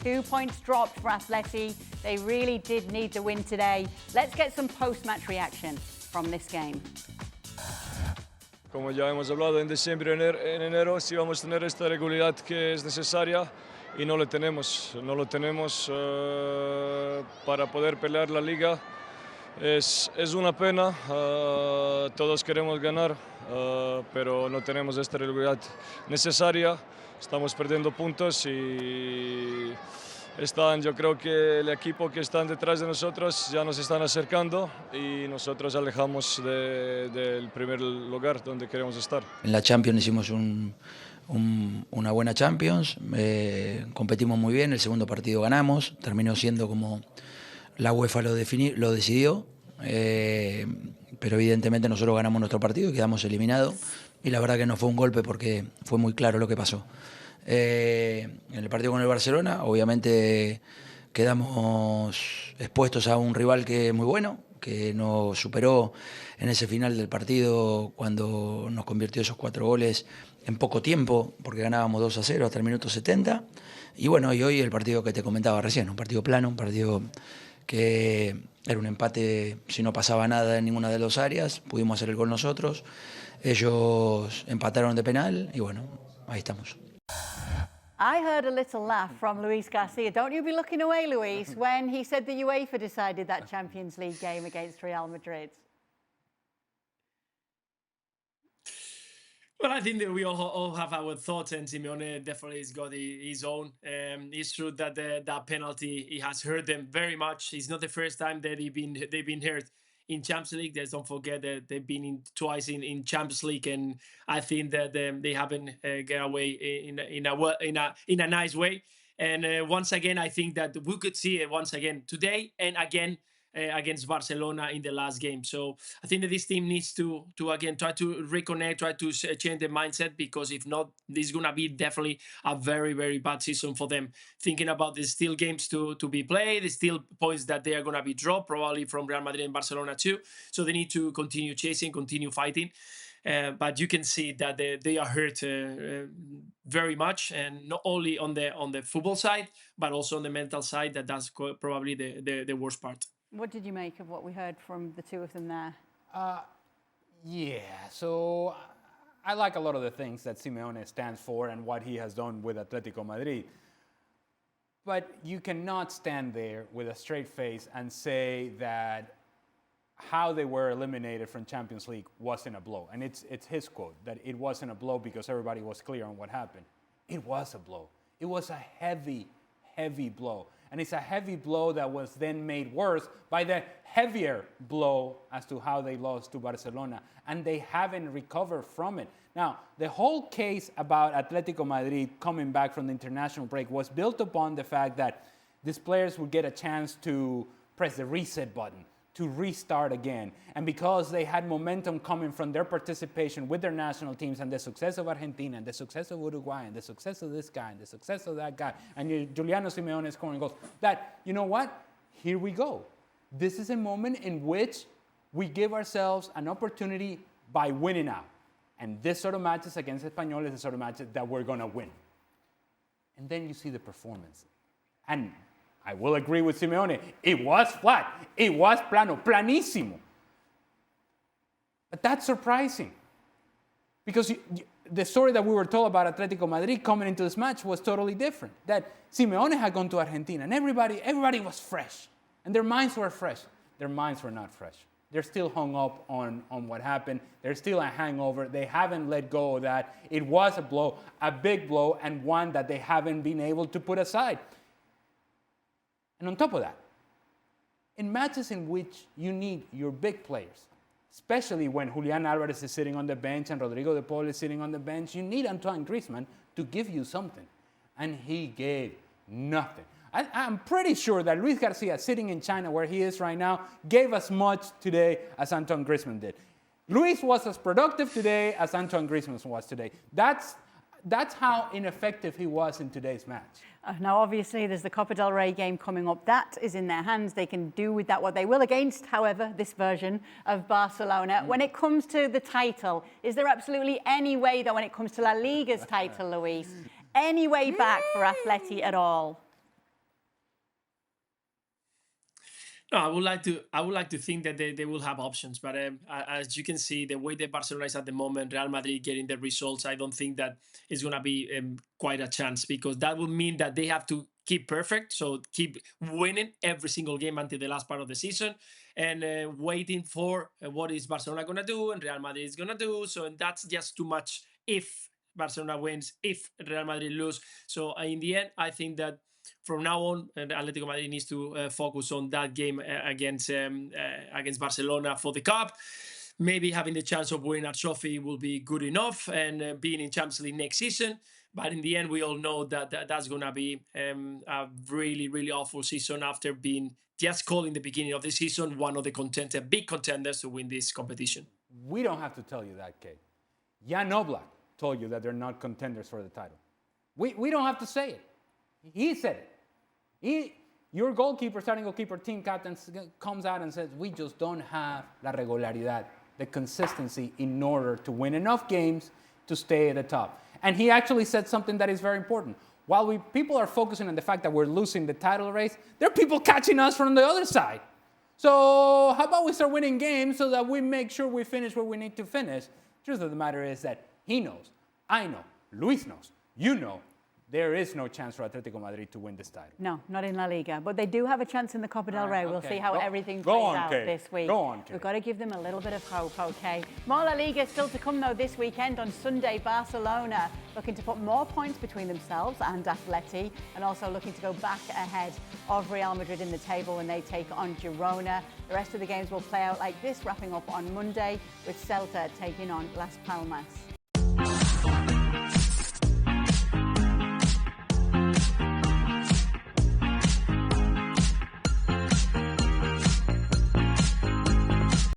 2 points dropped for Atleti. They really did need the win today. Let's get some post-match reaction from this game. Como ya hemos hablado en diciembre, en enero, sí vamos a tener esta regularidad que es necesaria y no lo tenemos. No lo tenemos para poder pelear la Liga. Es una pena, todos queremos ganar, pero no tenemos esta regularidad necesaria. Estamos perdiendo puntos y yo creo que el equipo que están detrás de nosotros ya nos están acercando y nosotros alejamos del primer lugar donde queremos estar. En la Champions hicimos una buena Champions, competimos muy bien, el segundo partido ganamos, terminó siendo como la UEFA lo decidió, pero evidentemente nosotros ganamos nuestro partido y quedamos eliminados y la verdad que no fue un golpe porque fue muy claro lo que pasó. En el partido con el Barcelona, obviamente quedamos expuestos a un rival que es muy bueno, que nos superó en ese final del partido cuando nos convirtió esos 4 goles en poco tiempo, porque ganábamos 2-0 hasta el minuto 70. Y bueno, y hoy el partido que te comentaba recién, un partido plano, un partido que era un empate si no pasaba nada en ninguna de las áreas, pudimos hacer el gol nosotros, ellos empataron de penal y bueno, ahí estamos. I heard a little laugh from Luis Garcia. Don't you be looking away, Luis, when he said the UEFA decided that Champions League game against Real Madrid. Well, I think that we all have our thoughts, and Simeone definitely has got his own. It's true that that penalty he has hurt them very much. It's not the first time that they've been hurt in Champions League. Let's don't forget that they've been twice in Champions League, and I think that they haven't get away in a nice way. And once again, I think that we could see it once again today and again against Barcelona in the last game. So I think that this team needs to again try to reconnect, try to change the mindset, because if not, this is gonna be definitely a very, very bad season for them. Thinking about the still games to be played, the still points that they are gonna be dropped probably from Real Madrid and Barcelona too. So they need to continue chasing, continue fighting. But you can see that they are hurt very much, and not only on the football side, but also on the mental side. That's probably the worst part. What did you make of what we heard from the two of them there? Yeah, so I like a lot of the things that Simeone stands for and what he has done with Atletico Madrid. But you cannot stand there with a straight face and say that how they were eliminated from Champions League wasn't a blow. And it's his quote, that it wasn't a blow because everybody was clear on what happened. It was a blow. It was a heavy, heavy blow. And it's a heavy blow that was then made worse by the heavier blow as to how they lost to Barcelona. And they haven't recovered from it. Now, the whole case about Atletico Madrid coming back from the international break was built upon the fact that these players would get a chance to press the reset button, to restart again. And because they had momentum coming from their participation with their national teams and the success of Argentina and the success of Uruguay and the success of this guy and the success of that guy and Juliano Simeone scoring goals, that, you know what? Here we go. This is a moment in which we give ourselves an opportunity by winning out. And this sort of matches against Espanyol is the sort of matches that we're going to win. And then you see the performance. And I will agree with Simeone. It was flat. It was plano, planísimo. But that's surprising. Because the story that we were told about Atletico Madrid coming into this match was totally different. That Simeone had gone to Argentina and everybody was fresh. And their minds were fresh. Their minds were not fresh. They're still hung up on what happened. There's still a hangover. They haven't let go of that. It was a blow, a big blow, and one that they haven't been able to put aside. And on top of that, in matches in which you need your big players, especially when Julian Alvarez is sitting on the bench and Rodrigo de Paul is sitting on the bench, you need Antoine Griezmann to give you something. And he gave nothing. I'm pretty sure that Luis Garcia, sitting in China where he is right now, gave as much today as Antoine Griezmann did. Luis was as productive today as Antoine Griezmann was today. That's how ineffective he was in today's match. Now, obviously, there's the Copa del Rey game coming up. That is in their hands. They can do with that what they will against, however, this version of Barcelona. When it comes to the title, is there absolutely any way that when it comes to La Liga's title, Luis, any way back for Atleti at all? No, I would like to think that they will have options, but as you can see, the way that Barcelona is at the moment, Real Madrid getting the results, I don't think that it's gonna be quite a chance, because that would mean that they have to keep perfect, so keep winning every single game until the last part of the season, and waiting for what is Barcelona gonna do and Real Madrid is gonna do. So and that's just too much if Barcelona wins, if Real Madrid lose. So in the end, I think that from now on, Atletico Madrid needs to focus on that game against Barcelona for the cup. Maybe having the chance of winning a trophy will be good enough, and being in Champions League next season. But in the end, we all know that's going to be a really, really awful season after being just called in the beginning of the season one of the big contenders to win this competition. We don't have to tell you that, Kate. Jan Oblak told you that they're not contenders for the title. We don't have to say it. He said it. Your goalkeeper, starting goalkeeper, team captain, comes out and says, we just don't have la regularidad, the consistency in order to win enough games to stay at the top. And he actually said something that is very important. While people are focusing on the fact that we're losing the title race, there are people catching us from the other side. So how about we start winning games so that we make sure we finish where we need to finish? Truth of the matter is that he knows, I know, Luis knows, you know, there is no chance for Atletico Madrid to win this title. No, not in La Liga. But they do have a chance in the Copa del Rey. We'll see how everything plays out this week. Go on, Kate. We've got to give them a little bit of hope, okay? More La Liga still to come, though, this weekend. On Sunday, Barcelona looking to put more points between themselves and Atleti, and also looking to go back ahead of Real Madrid in the table when they take on Girona. The rest of the games will play out like this, wrapping up on Monday with Celta taking on Las Palmas.